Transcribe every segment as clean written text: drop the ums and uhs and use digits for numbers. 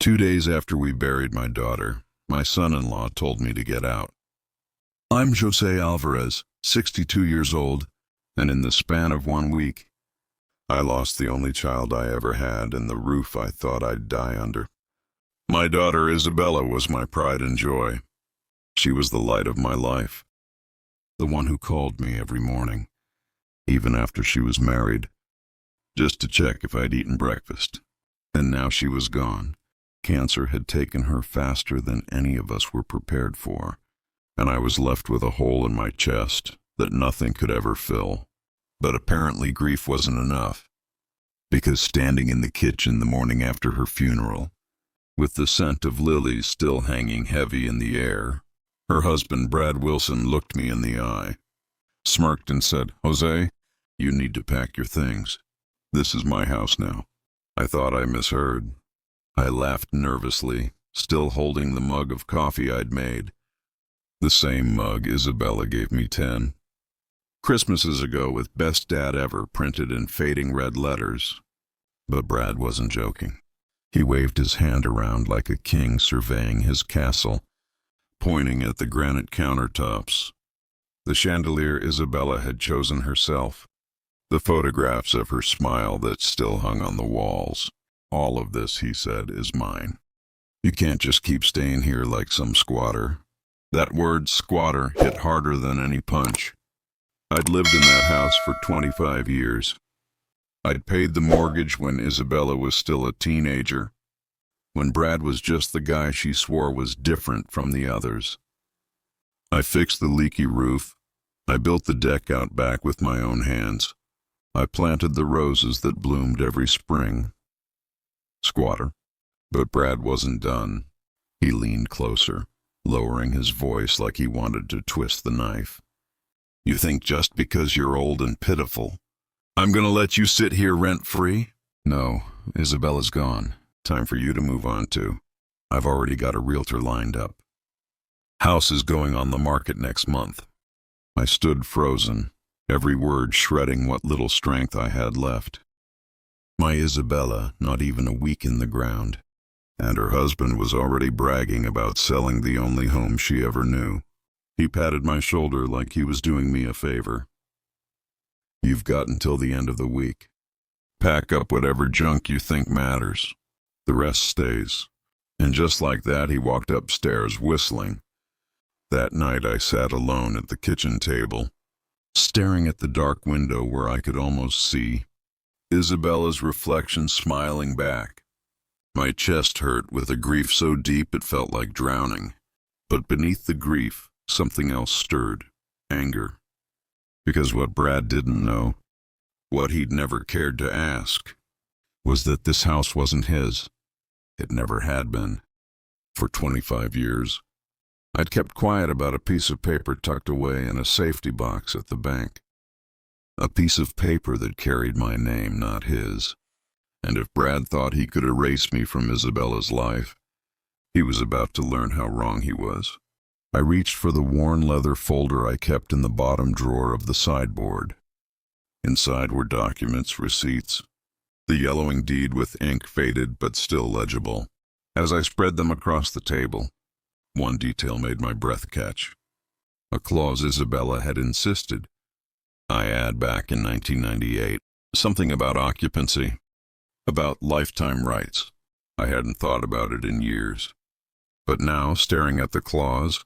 2 days after we buried my daughter, my son-in-law told me to get out. I'm Jose Alvarez, 62 years old, and in the span of 1 week, I lost the only child I ever had and the roof I thought I'd die under. My daughter Isabella was my pride and joy. She was the light of my life, the one who called me every morning, even after she was married, just to check if I'd eaten breakfast. And now she was gone. Cancer had taken her faster than any of us were prepared for, and I was left with a hole in my chest that nothing could ever fill. But apparently grief wasn't enough, because standing in the kitchen the morning after her funeral, with the scent of lilies still hanging heavy in the air, her husband Brad Wilson looked me in the eye, smirked and said, "Jose, you need to pack your things. This is my house now." I thought I misheard. I laughed nervously, still holding the mug of coffee I'd made. The same mug Isabella gave me 10 Christmases ago with "Best Dad Ever" printed in fading red letters. But Brad wasn't joking. He waved his hand around like a king surveying his castle, pointing at the granite countertops, the chandelier Isabella had chosen herself, the photographs of her smile that still hung on the walls. "All of this," he said, "is mine. You can't just keep staying here like some squatter." That word squatter hit harder than any punch. I'd lived in that house for 25 years. I'd paid the mortgage when Isabella was still a teenager, when Brad was just the guy she swore was different from the others. I fixed the leaky roof. I built the deck out back with my own hands. I planted the roses that bloomed every spring. Squatter. But Brad wasn't done. He leaned closer, lowering his voice like he wanted to twist the knife. "You think just because you're old and pitiful, I'm gonna let you sit here rent-free? No, Isabella's gone. Time for you to move on too. I've already got a realtor lined up. House is going on the market next month." I stood frozen, every word shredding what little strength I had left. My Isabella, not even a week in the ground, and her husband was already bragging about selling the only home she ever knew. He patted my shoulder like he was doing me a favor. "You've got until the end of the week. Pack up whatever junk you think matters. The rest stays." And just like that, he walked upstairs whistling. That night I sat alone at the kitchen table, staring at the dark window where I could almost see Isabella's reflection smiling back. My chest hurt with a grief so deep it felt like drowning. But beneath the grief, something else stirred. Anger. Because what Brad didn't know, what he'd never cared to ask, was that this house wasn't his. It never had been. For 25 years, I'd kept quiet about a piece of paper tucked away in a safety box at the bank. A piece of paper that carried my name, not his. And if Brad thought he could erase me from Isabella's life, he was about to learn how wrong he was. I reached for the worn leather folder I kept in the bottom drawer of the sideboard. Inside were documents, receipts, the yellowing deed with ink faded but still legible. As I spread them across the table, one detail made my breath catch. A clause Isabella had insisted I add back in 1998. Something about occupancy, about lifetime rights. I hadn't thought about it in years. But now, staring at the clause,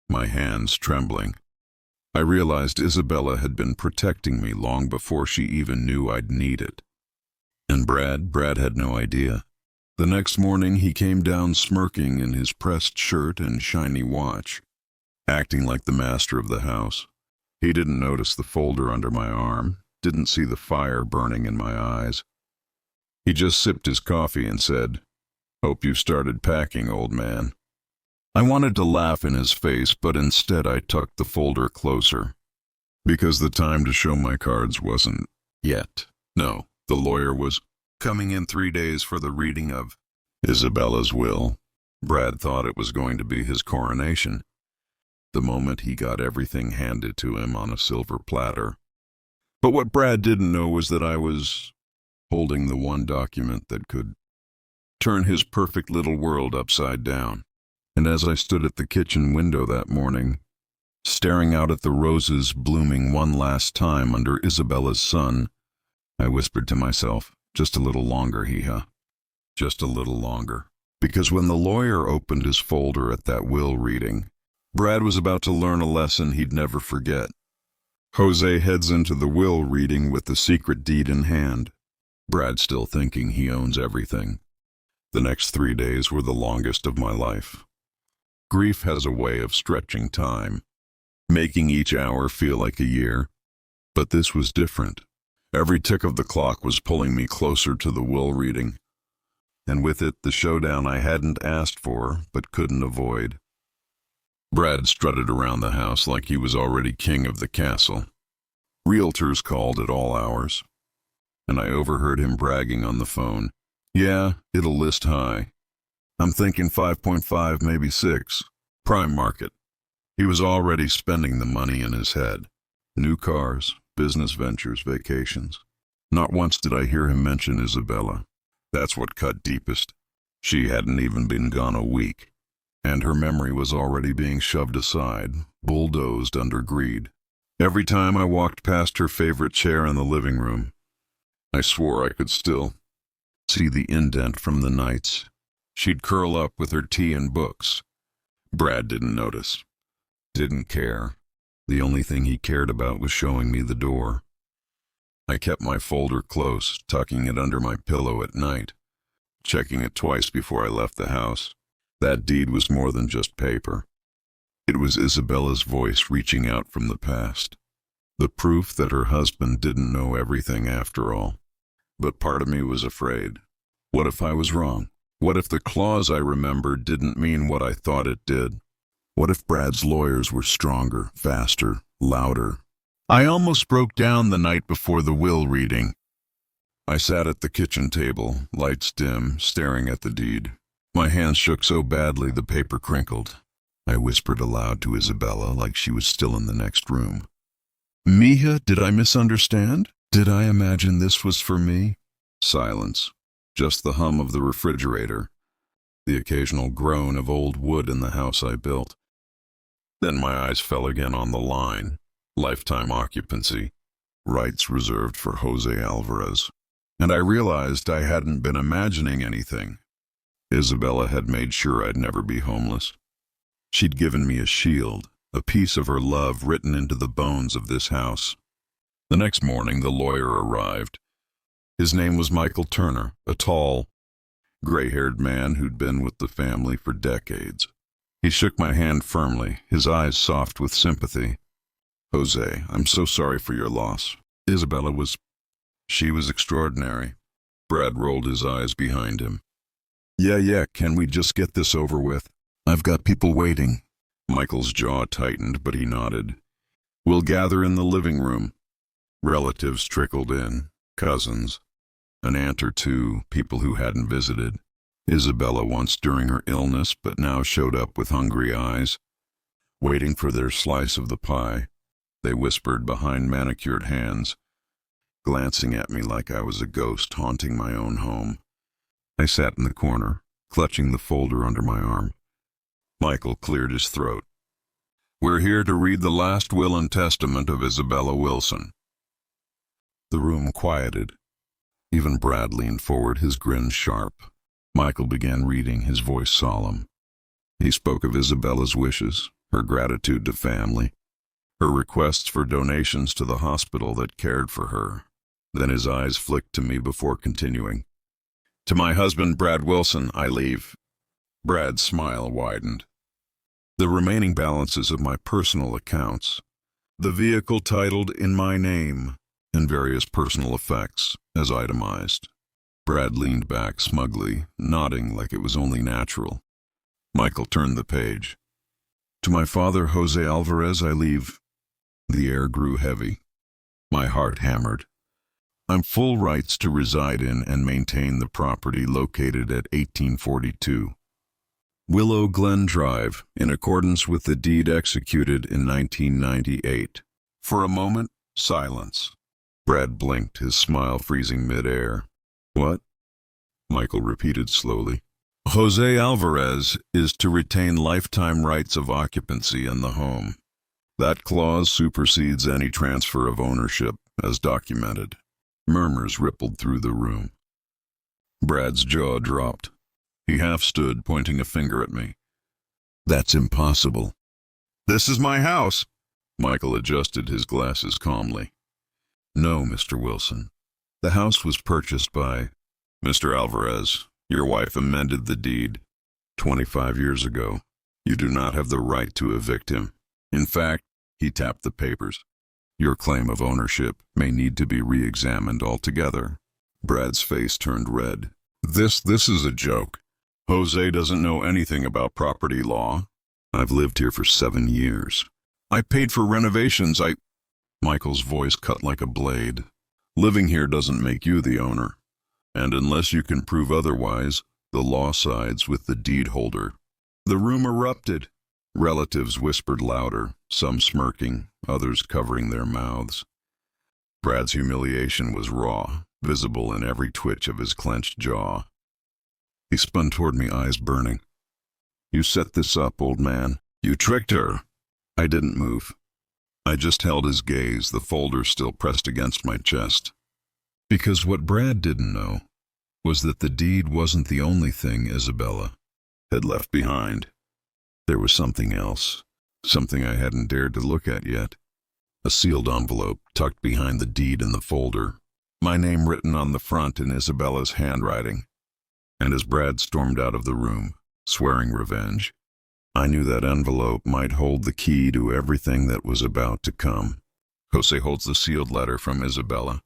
my hands trembling, I realized Isabella had been protecting me long before she even knew I'd need it. And Brad had no idea. The next morning he came down smirking in his pressed shirt and shiny watch, acting like the master of the house. He didn't notice the folder under my arm, didn't see the fire burning in my eyes. He just sipped his coffee and said, "Hope you've started packing, old man." I wanted to laugh in his face, but instead I tucked the folder closer, because the time to show my cards wasn't yet. No, the lawyer was coming in 3 days for the reading of Isabella's will. Brad thought it was going to be his coronation, the moment he got everything handed to him on a silver platter. But what Brad didn't know was that I was holding the one document that could turn his perfect little world upside down. And as I stood at the kitchen window that morning, staring out at the roses blooming one last time under Isabella's sun, I whispered to myself, just a little longer, hee-ha. Just a little longer. Because when the lawyer opened his folder at that will reading, Brad was about to learn a lesson he'd never forget. Jose heads into the will reading with the secret deed in hand. Brad still thinking he owns everything. The next 3 days were the longest of my life. Grief has a way of stretching time, making each hour feel like a year. But this was different. Every tick of the clock was pulling me closer to the will reading, and with it the showdown I hadn't asked for but couldn't avoid. Brad strutted around the house like he was already king of the castle. Realtors called at all hours, and I overheard him bragging on the phone. Yeah, it'll list high. I'm thinking 5.5, maybe 6. Prime market. He was already spending the money in his head. New cars, business ventures, vacations. Not once did I hear him mention Isabella. That's what cut deepest. She hadn't even been gone a week, and her memory was already being shoved aside, bulldozed under greed. Every time I walked past her favorite chair in the living room, I swore I could still see the indent from the nights. She'd curl up with her tea and books. Brad didn't notice, didn't care. The only thing he cared about was showing me the door. I kept my folder close, tucking it under my pillow at night, checking it twice before I left the house. That deed was more than just paper. It was Isabella's voice reaching out from the past. The proof that her husband didn't know everything after all. But part of me was afraid. What if I was wrong? What if the clause I remembered didn't mean what I thought it did? What if Brad's lawyers were stronger, faster, louder? I almost broke down the night before the will reading. I sat at the kitchen table, lights dim, staring at the deed. My hands shook so badly the paper crinkled. I whispered aloud to Isabella like she was still in the next room. Mija, did I misunderstand? Did I imagine this was for me? Silence. Just the hum of the refrigerator. The occasional groan of old wood in the house I built. Then my eyes fell again on the line. Lifetime occupancy. Rights reserved for Jose Alvarez. And I realized I hadn't been imagining anything. Isabella had made sure I'd never be homeless. She'd given me a shield, a piece of her love written into the bones of this house. The next morning, the lawyer arrived. His name was Michael Turner, a tall, gray-haired man who'd been with the family for decades. He shook my hand firmly, his eyes soft with sympathy. Jose, I'm so sorry for your loss. She was extraordinary. Brad rolled his eyes behind him. Yeah, can we just get this over with? I've got people waiting. Michael's jaw tightened, but he nodded. We'll gather in the living room. Relatives trickled in, cousins, an aunt or two, people who hadn't visited. Isabella once during her illness, but now showed up with hungry eyes, waiting for their slice of the pie. They whispered behind manicured hands, glancing at me like I was a ghost haunting my own home. I sat in the corner, clutching the folder under my arm. Michael cleared his throat. We're here to read the last will and testament of Isabella Wilson. The room quieted. Even Brad leaned forward, his grin sharp. Michael began reading, his voice solemn. He spoke of Isabella's wishes, her gratitude to family, her requests for donations to the hospital that cared for her. Then his eyes flicked to me before continuing. To my husband, Brad Wilson, I leave. Brad's smile widened. The remaining balances of my personal accounts, the vehicle titled in my name, and various personal effects as itemized. Brad leaned back smugly, nodding like it was only natural. Michael turned the page. To my father, Jose Alvarez, I leave. The air grew heavy. My heart hammered. I'm full rights to reside in and maintain the property located at 1842 Willow Glen Drive, in accordance with the deed executed in 1998. For a moment, silence. Brad blinked, his smile freezing midair. What? Michael repeated slowly. Jose Alvarez is to retain lifetime rights of occupancy in the home. That clause supersedes any transfer of ownership, as documented. Murmurs rippled through the room. Brad's jaw dropped. He half stood, pointing a finger at me. That's impossible. This is my house. Michael adjusted his glasses calmly. No, Mr. Wilson. The house was purchased by Mr. Alvarez. Your wife amended the deed 25 years ago. You do not have the right to evict him. In fact, he tapped the papers. Your claim of ownership may need to be re-examined altogether. Brad's face turned red. This is a joke. Jose doesn't know anything about property law. I've lived here for 7 years. I paid for renovations. Michael's voice cut like a blade. Living here doesn't make you the owner. And unless you can prove otherwise, the law sides with the deed holder. The room erupted. Relatives whispered louder, some smirking, others covering their mouths. Brad's humiliation was raw, visible in every twitch of his clenched jaw. He spun toward me, eyes burning. You set this up, old man. You tricked her. I didn't move. I just held his gaze, the folder still pressed against my chest. Because what Brad didn't know was that the deed wasn't the only thing Isabella had left behind. There was something else, something I hadn't dared to look at yet. A sealed envelope tucked behind the deed in the folder, my name written on the front in Isabella's handwriting. And as Brad stormed out of the room, swearing revenge, I knew that envelope might hold the key to everything that was about to come. Jose holds the sealed letter from Isabella.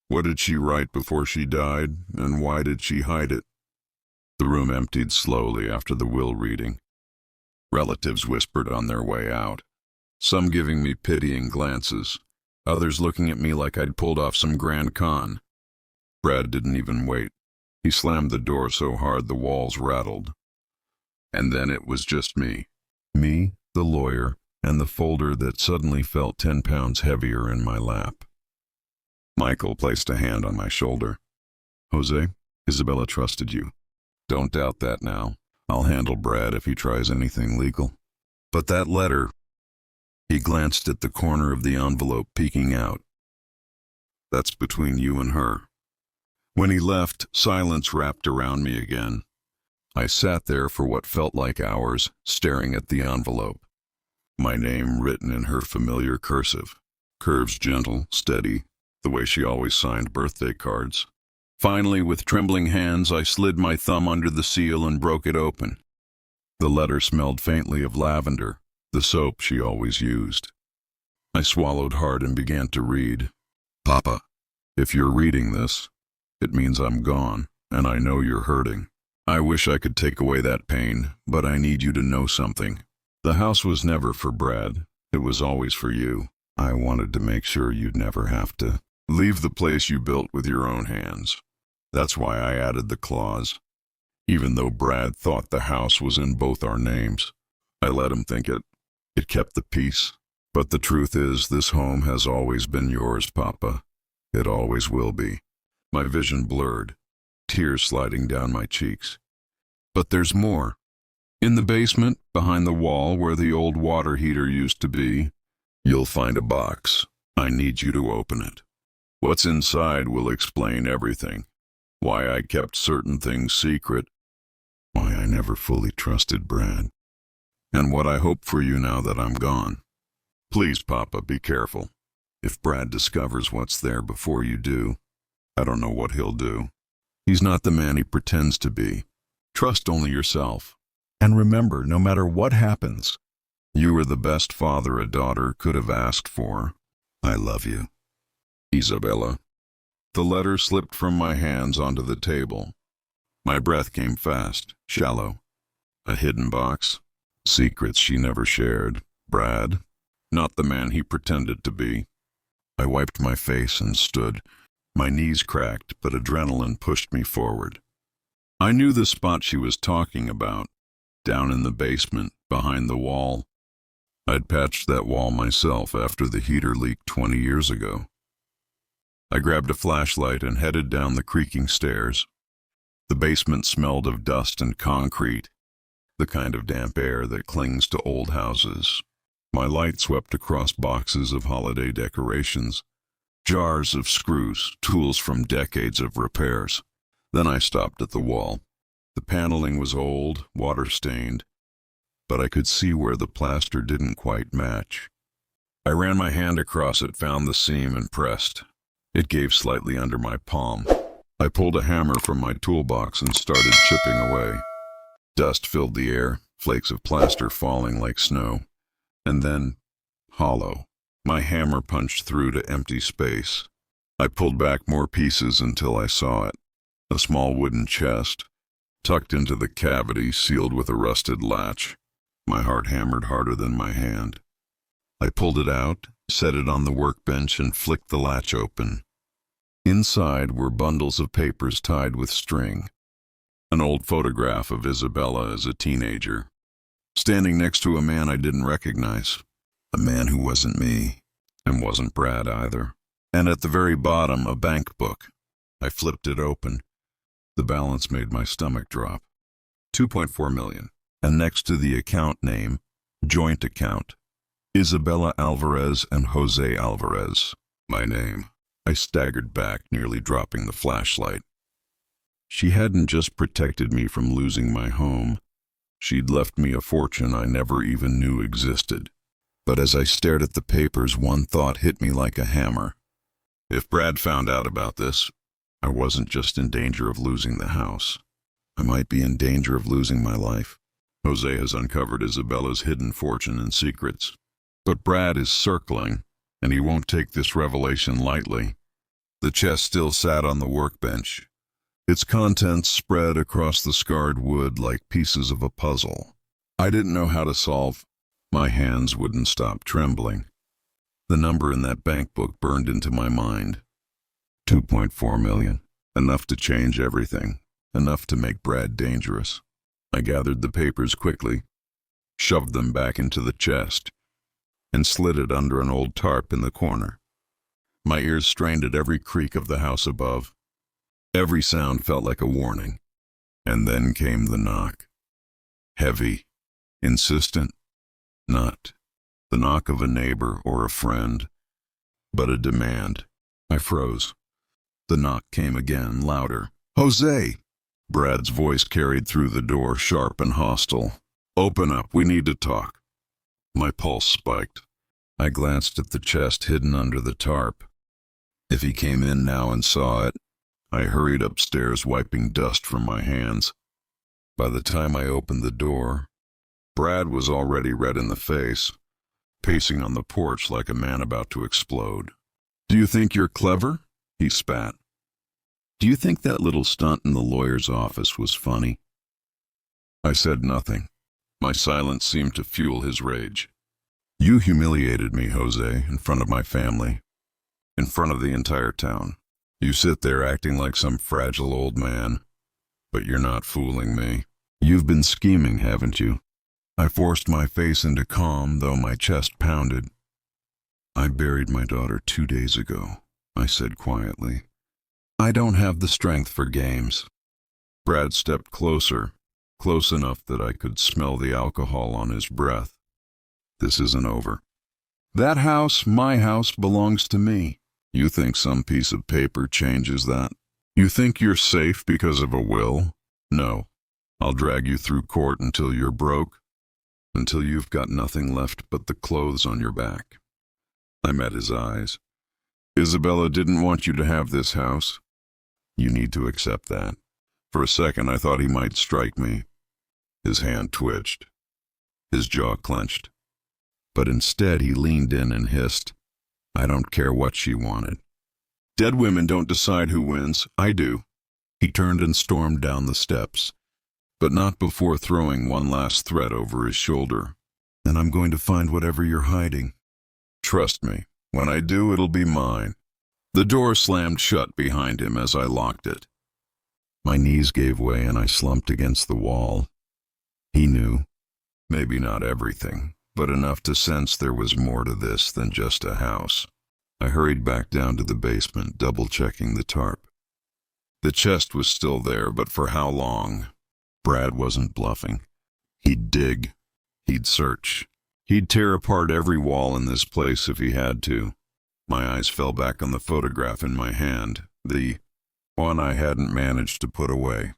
What did she write before she died, and why did she hide it? The room emptied slowly after the will reading. Relatives whispered on their way out, some giving me pitying glances, others looking at me like I'd pulled off some grand con. Brad didn't even wait. He slammed the door so hard the walls rattled. And then it was just me. Me, the lawyer, and the folder that suddenly felt 10 pounds heavier in my lap. Michael placed a hand on my shoulder. Jose, Isabella trusted you. Don't doubt that now. I'll handle Brad if he tries anything legal. But that letter... He glanced at the corner of the envelope peeking out. That's between you and her. When he left, silence wrapped around me again. I sat there for what felt like hours, staring at the envelope. My name written in her familiar cursive. Curves gentle, steady, the way she always signed birthday cards. Finally, with trembling hands, I slid my thumb under the seal and broke it open. The letter smelled faintly of lavender, the soap she always used. I swallowed hard and began to read. Papa, if you're reading this, it means I'm gone, and I know you're hurting. I wish I could take away that pain, but I need you to know something. The house was never for Brad. It was always for you. I wanted to make sure you'd never have to leave the place you built with your own hands. That's why I added the clause. Even though Brad thought the house was in both our names, I let him think it. It kept the peace. But the truth is, this home has always been yours, Papa. It always will be. My vision blurred, tears sliding down my cheeks. But there's more. In the basement, behind the wall where the old water heater used to be, you'll find a box. I need you to open it. What's inside will explain everything. Why I kept certain things secret. Why I never fully trusted Brad. And what I hope for you now that I'm gone. Please, Papa, be careful. If Brad discovers what's there before you do, I don't know what he'll do. He's not the man he pretends to be. Trust only yourself. And remember, no matter what happens, you are the best father a daughter could have asked for. I love you. Isabella. The letter slipped from my hands onto the table. My breath came fast, shallow. A hidden box. Secrets she never shared. Brad. Not the man he pretended to be. I wiped my face and stood. My knees cracked, but adrenaline pushed me forward. I knew the spot she was talking about. Down in the basement, behind the wall. I'd patched that wall myself after the heater leaked 20 years ago. I grabbed a flashlight and headed down the creaking stairs. The basement smelled of dust and concrete, the kind of damp air that clings to old houses. My light swept across boxes of holiday decorations, jars of screws, tools from decades of repairs. Then I stopped at the wall. The paneling was old, water-stained, but I could see where the plaster didn't quite match. I ran my hand across it, found the seam, and pressed. It gave slightly under my palm. I pulled a hammer from my toolbox and started chipping away. Dust filled the air, flakes of plaster falling like snow. And then, hollow. My hammer punched through to empty space. I pulled back more pieces until I saw it. A small wooden chest, tucked into the cavity, sealed with a rusted latch. My heart hammered harder than my hand. I pulled it out, set it on the workbench, and flicked the latch open. Inside were bundles of papers tied with string. An old photograph of Isabella as a teenager, standing next to a man I didn't recognize. A man who wasn't me, and wasn't Brad either. And at the very bottom, a bank book. I flipped it open. The balance made my stomach drop. 2.4 million. And next to the account name, joint account, Isabella Alvarez and Jose Alvarez. My name. I staggered back, nearly dropping the flashlight. She hadn't just protected me from losing my home. She'd left me a fortune I never even knew existed. But as I stared at the papers, one thought hit me like a hammer. If Brad found out about this, I wasn't just in danger of losing the house. I might be in danger of losing my life. Jose has uncovered Isabella's hidden fortune and secrets. But Brad is circling, and he won't take this revelation lightly. The chest still sat on the workbench, its contents spread across the scarred wood like pieces of a puzzle. I didn't know how to solve. My hands wouldn't stop trembling. The number in that bank book burned into my mind. 2.4 million. Enough to change everything. Enough to make Brad dangerous. I gathered the papers quickly, shoved them back into the chest, and slid it under an old tarp in the corner. My ears strained at every creak of the house above. Every sound felt like a warning. And then came the knock. Heavy, insistent, not the knock of a neighbor or a friend, but a demand. I froze. The knock came again, louder. Jose! Brad's voice carried through the door, sharp and hostile. Open up, we need to talk. My pulse spiked. I glanced at the chest hidden under the tarp. If he came in now and saw it, I hurried upstairs, wiping dust from my hands. By the time I opened the door, Brad was already red in the face, pacing on the porch like a man about to explode. Do you think you're clever? He spat. Do you think that little stunt in the lawyer's office was funny? I said nothing. My silence seemed to fuel his rage. You humiliated me, Jose, in front of my family, in front of the entire town. You sit there acting like some fragile old man, but you're not fooling me. You've been scheming, haven't you? I forced my face into calm, though my chest pounded. I buried my daughter 2 days ago, I said quietly. I don't have the strength for games. Brad stepped closer, close enough that I could smell the alcohol on his breath. This isn't over. That house, my house, belongs to me. You think some piece of paper changes that? You think you're safe because of a will? No. I'll drag you through court until you're broke, until you've got nothing left but the clothes on your back. I met his eyes. Isabella didn't want you to have this house. You need to accept that. For a second, I thought he might strike me. His hand twitched. His jaw clenched. But instead, he leaned in and hissed, I don't care what she wanted. Dead women don't decide who wins. I do. He turned and stormed down the steps, but not before throwing one last threat over his shoulder. And I'm going to find whatever you're hiding. Trust me, when I do, it'll be mine. The door slammed shut behind him as I locked it. My knees gave way and I slumped against the wall. He knew, maybe not everything, but enough to sense there was more to this than just a house. I hurried back down to the basement, double-checking the tarp. The chest was still there, but for how long? Brad wasn't bluffing. He'd dig. He'd search. He'd tear apart every wall in this place if he had to. My eyes fell back on the photograph in my hand, the one I hadn't managed to put away,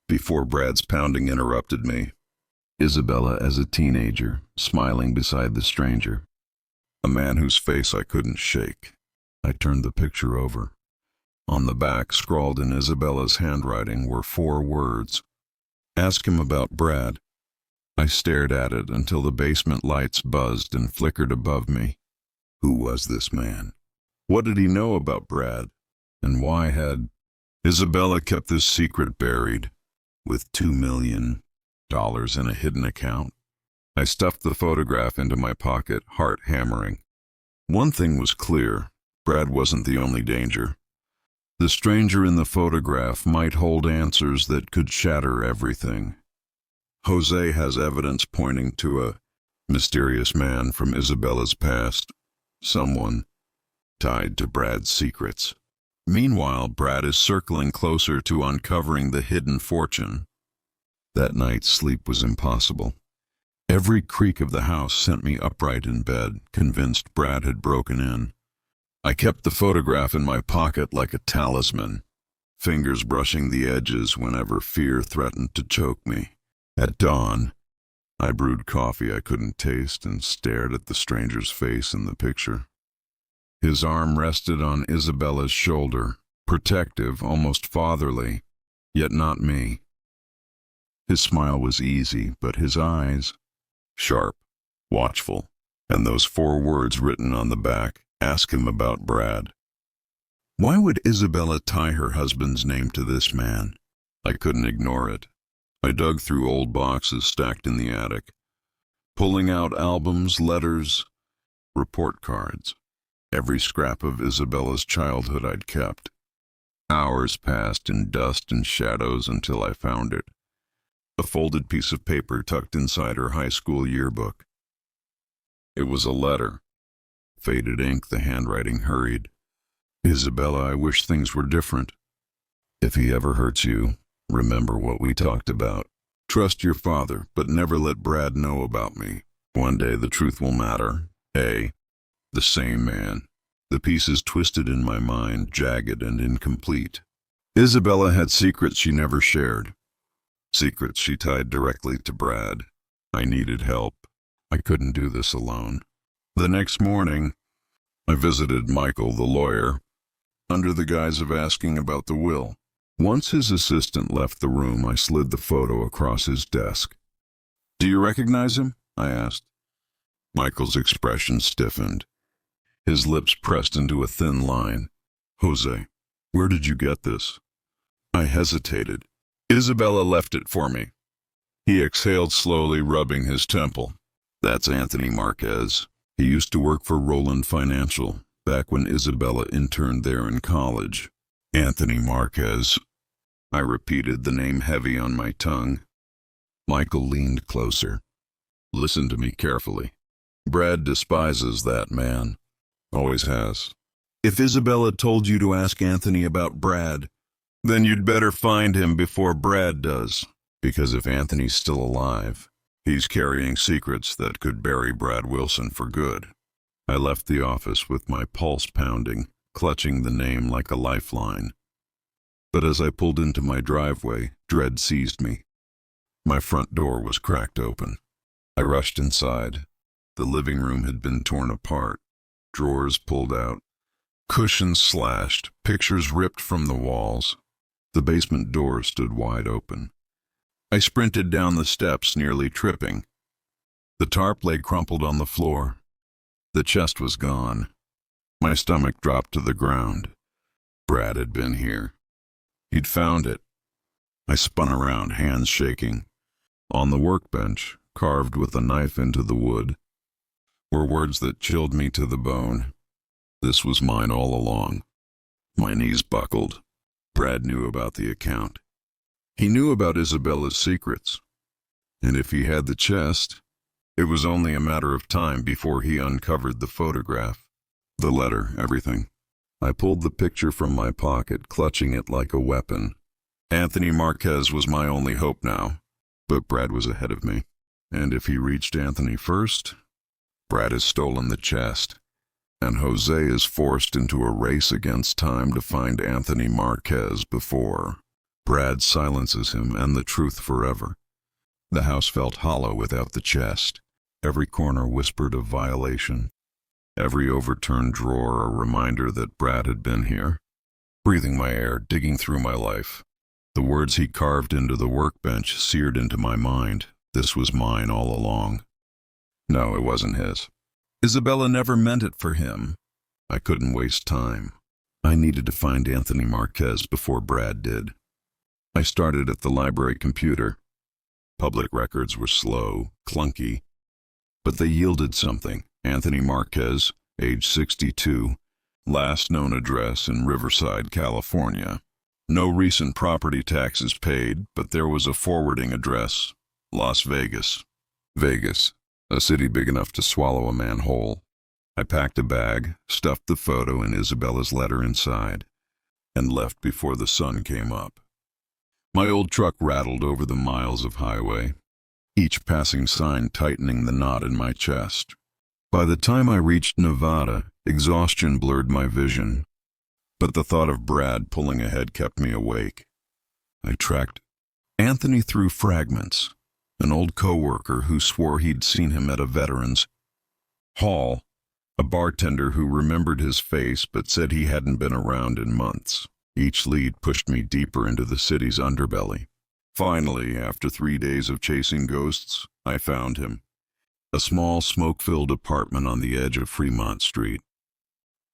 before Brad's pounding interrupted me. Isabella as a teenager, smiling beside the stranger. A man whose face I couldn't shake. I turned the picture over. On the back, scrawled in Isabella's handwriting, were 4 words. Ask him about Brad. I stared at it until the basement lights buzzed and flickered above me. Who was this man? What did he know about Brad? And why had Isabella kept this secret buried, with $2 million in a hidden account? I stuffed the photograph into my pocket, heart hammering. One thing was clear. Brad wasn't the only danger. The stranger in the photograph might hold answers that could shatter everything. Jose has evidence pointing to a mysterious man from Isabella's past, someone tied to Brad's secrets. Meanwhile, Brad is circling closer to uncovering the hidden fortune. That night, sleep was impossible. Every creak of the house sent me upright in bed, convinced Brad had broken in. I kept the photograph in my pocket like a talisman, fingers brushing the edges whenever fear threatened to choke me. At dawn, I brewed coffee I couldn't taste and stared at the stranger's face in the picture. His arm rested on Isabella's shoulder, protective, almost fatherly, yet not me. His smile was easy, but his eyes, sharp, watchful, and those 4 words written on the back, ask him about Brad. Why would Isabella tie her husband's name to this man? I couldn't ignore it. I dug through old boxes stacked in the attic, pulling out albums, letters, report cards, every scrap of Isabella's childhood I'd kept. Hours passed in dust and shadows until I found it. A folded piece of paper tucked inside her high school yearbook. It was a letter. Faded ink, the handwriting hurried. Isabella, I wish things were different. If he ever hurts you, remember what we talked about. Trust your father, but never let Brad know about me. One day the truth will matter. The same man. The pieces twisted in my mind, jagged and incomplete. Isabella had secrets she never shared. Secrets she tied directly to Brad. I needed help. I couldn't do this alone. The next morning, I visited Michael, the lawyer, under the guise of asking about the will. Once his assistant left the room, I slid the photo across his desk. Do you recognize him? I asked. Michael's expression stiffened. His lips pressed into a thin line. Jose, where did you get this? I hesitated. Isabella left it for me. He exhaled slowly, rubbing his temple. That's Anthony Marquez. He used to work for Roland Financial, back when Isabella interned there in college. Anthony Marquez. I repeated, the name heavy on my tongue. Michael leaned closer. Listen to me carefully. Brad despises that man. Always has. If Isabella told you to ask Anthony about Brad, then you'd better find him before Brad does. Because if Anthony's still alive, he's carrying secrets that could bury Brad Wilson for good. I left the office with my pulse pounding, clutching the name like a lifeline. But as I pulled into my driveway, dread seized me. My front door was cracked open. I rushed inside. The living room had been torn apart, drawers pulled out, cushions slashed, pictures ripped from the walls. The basement door stood wide open. I sprinted down the steps, nearly tripping. The tarp lay crumpled on the floor. The chest was gone. My stomach dropped to the ground. Brad had been here. He'd found it. I spun around, hands shaking. On the workbench, carved with a knife into the wood, were words that chilled me to the bone. This was mine all along. My knees buckled. Brad knew about the account. He knew about Isabella's secrets. And if he had the chest, it was only a matter of time before he uncovered the photograph, the letter, everything. I pulled the picture from my pocket, clutching it like a weapon. Anthony Marquez was my only hope now, but Brad was ahead of me. And if he reached Anthony first, Brad has stolen the chest, and Jose is forced into a race against time to find Anthony Marquez before Brad silences him and the truth forever. The house felt hollow without the chest. Every corner whispered of violation. Every overturned drawer a reminder that Brad had been here, breathing my air, digging through my life. The words he carved into the workbench seared into my mind. This was mine all along. No, it wasn't his. Isabella never meant it for him. I couldn't waste time. I needed to find Anthony Marquez before Brad did. I started at the library computer. Public records were slow, clunky, but they yielded something. Anthony Marquez, age 62, last known address in Riverside, California. No recent property taxes paid, but there was a forwarding address, Las Vegas. Vegas, a city big enough to swallow a man whole. I packed a bag, stuffed the photo and Isabella's letter inside, and left before the sun came up. My old truck rattled over the miles of highway, each passing sign tightening the knot in my chest. By the time I reached Nevada, exhaustion blurred my vision, but the thought of Brad pulling ahead kept me awake. I tracked Anthony through fragments, an old coworker who swore he'd seen him at a veterans hall, a bartender who remembered his face but said he hadn't been around in months. Each lead pushed me deeper into the city's underbelly. Finally, after 3 days of chasing ghosts, I found him. A small, smoke-filled apartment on the edge of Fremont Street.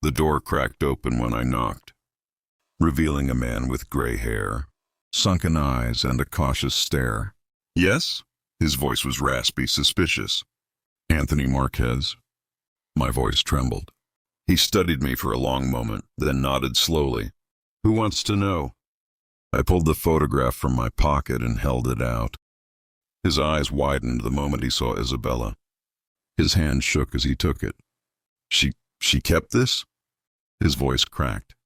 The door cracked open when I knocked, revealing a man with gray hair, sunken eyes, and a cautious stare. Yes? His voice was raspy, suspicious. Anthony Marquez. My voice trembled. He studied me for a long moment, then nodded slowly. Who wants to know? I pulled the photograph from my pocket and held it out. His eyes widened the moment he saw Isabella. His hand shook as he took it. She kept this? His voice cracked.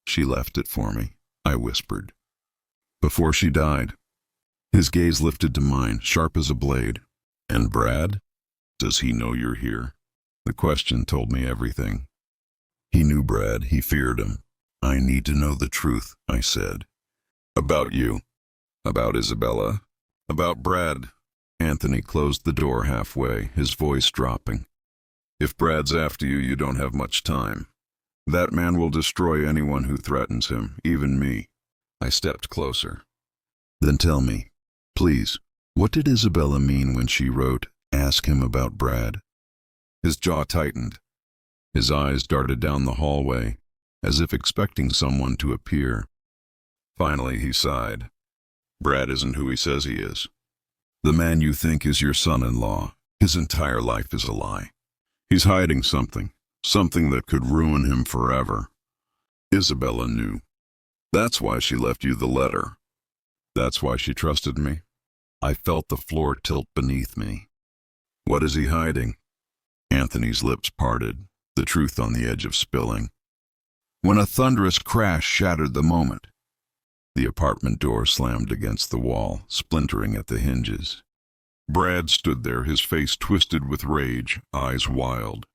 She left it for me, I whispered. Before she died. His gaze lifted to mine, sharp as a blade. And Brad? Does he know you're here? The question told me everything. He knew Brad, he feared him. I need to know the truth, I said. About you. About Isabella. About Brad. Anthony closed the door halfway, his voice dropping. If Brad's after you, you don't have much time. That man will destroy anyone who threatens him, even me. I stepped closer. Then tell me, please, what did Isabella mean when she wrote, "Ask him about Brad"? His jaw tightened. His eyes darted down the hallway, as if expecting someone to appear. Finally, he sighed. Brad isn't who he says he is. The man you think is your son-in-law. His entire life is a lie. He's hiding something that could ruin him forever. Isabella knew. That's why she left you the letter. That's why she trusted me. I felt the floor tilt beneath me. What is he hiding? Anthony's lips parted, the truth on the edge of spilling. When a thunderous crash shattered the moment, the apartment door slammed against the wall, splintering at the hinges. Brad stood there, his face twisted with rage, eyes wild.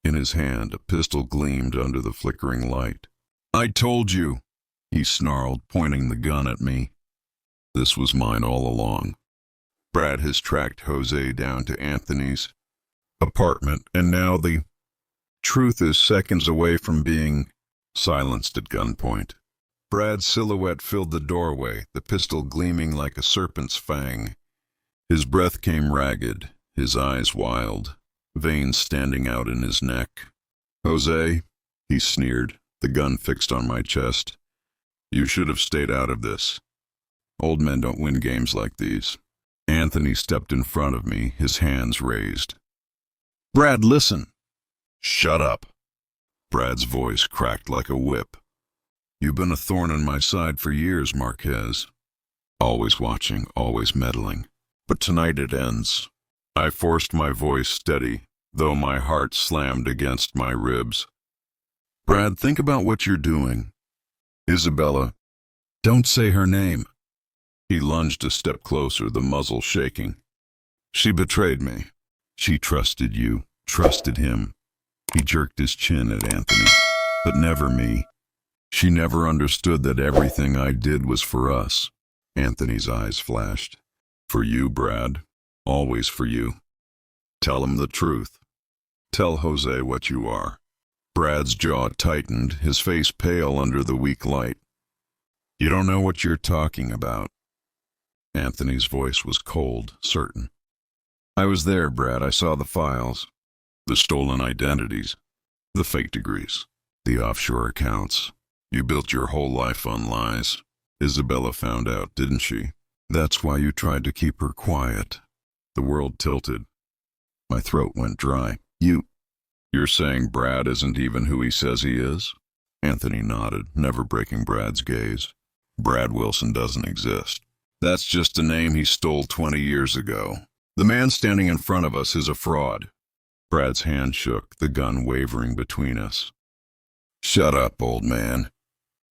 In his hand, a pistol gleamed under the flickering light. I told you, he snarled, pointing the gun at me. This was mine all along. Brad has tracked Jose down to Anthony's apartment, and now the truth is seconds away from being silenced at gunpoint. Brad's silhouette filled the doorway, the pistol gleaming like a serpent's fang. His breath came ragged, his eyes wild, veins standing out in his neck. Jose, he sneered, the gun fixed on my chest. You should have stayed out of this. Old men don't win games like these. Anthony stepped in front of me, his hands raised. Brad, listen. Shut up. Brad's voice cracked like a whip. You've been a thorn in my side for years, Marquez. Always watching, always meddling. But tonight it ends. I forced my voice steady, though my heart slammed against my ribs. Brad, think about what you're doing. Isabella, don't say her name. He lunged a step closer, the muzzle shaking. She betrayed me. She trusted you, trusted him. He jerked his chin at Anthony, but never me. She never understood that everything I did was for us. Anthony's eyes flashed. For you, Brad. Always for you. Tell him the truth. Tell Jose what you are. Brad's jaw tightened, his face pale under the weak light. You don't know what you're talking about. Anthony's voice was cold, certain. I was there, Brad. I saw the files. The stolen identities. The fake degrees. The offshore accounts. You built your whole life on lies. Isabella found out, didn't she? That's why you tried to keep her quiet. The world tilted. My throat went dry. You're saying Brad isn't even who he says he is? Anthony nodded, never breaking Brad's gaze. Brad Wilson doesn't exist. That's just a name he stole 20 years ago. The man standing in front of us is a fraud. Brad's hand shook, the gun wavering between us. Shut up, old man.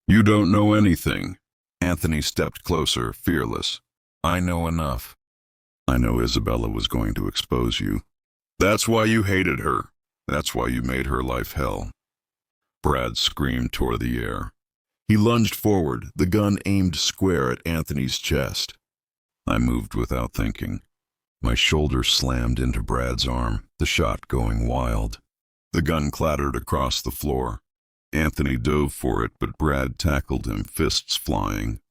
You don't know anything. Anthony stepped closer, fearless. I know enough. I know Isabella was going to expose you. That's why you hated her. That's why you made her life hell. Brad screamed toward the air. He lunged forward, the gun aimed square at Anthony's chest. I moved without thinking. My shoulder slammed into Brad's arm, the shot going wild. The gun clattered across the floor. Anthony dove for it, but Brad tackled him, fists flying.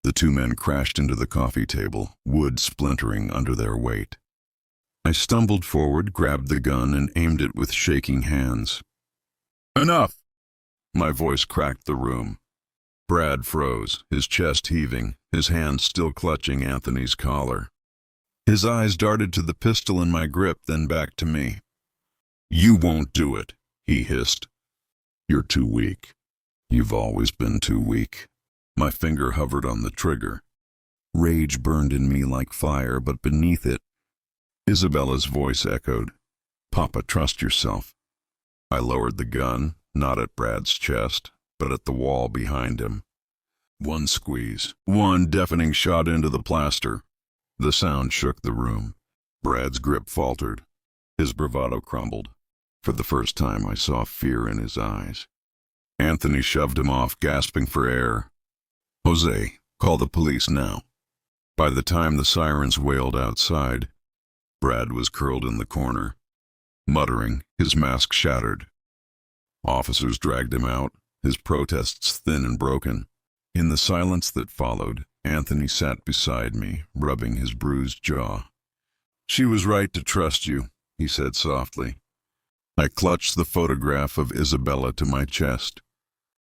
The two men crashed into the coffee table, wood splintering under their weight. I stumbled forward, grabbed the gun, and aimed it with shaking hands. Enough! My voice cracked the room. Brad froze, his chest heaving, his hand still clutching Anthony's collar. His eyes darted to the pistol in my grip, then back to me. You won't do it, he hissed. You're too weak. You've always been too weak. My finger hovered on the trigger. Rage burned in me like fire, but beneath it, Isabella's voice echoed. Papa, trust yourself. I lowered the gun, not at Brad's chest, but at the wall behind him. One squeeze, one deafening shot into the plaster. The sound shook the room. Brad's grip faltered. His bravado crumbled. For the first time, I saw fear in his eyes. Anthony shoved him off, gasping for air. Jose, call the police now. By the time the sirens wailed outside, Brad was curled in the corner, muttering, his mask shattered. Officers dragged him out, his protests thin and broken. In the silence that followed, Anthony sat beside me, rubbing his bruised jaw. She was right to trust you, he said softly. I clutched the photograph of Isabella to my chest.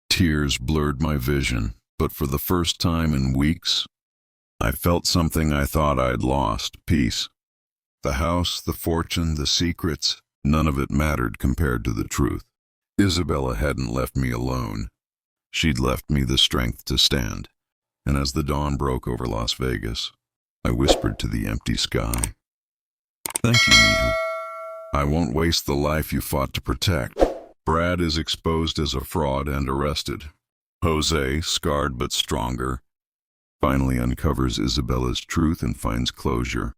Tears blurred my vision, but for the first time in weeks, I felt something I thought I'd lost, peace. The house, the fortune, the secrets, none of it mattered compared to the truth. Isabella hadn't left me alone. She'd left me the strength to stand. And as the dawn broke over Las Vegas, I whispered to the empty sky, Thank you, Mija. I won't waste the life you fought to protect. Brad is exposed as a fraud and arrested. Jose, scarred but stronger, finally uncovers Isabella's truth and finds closure.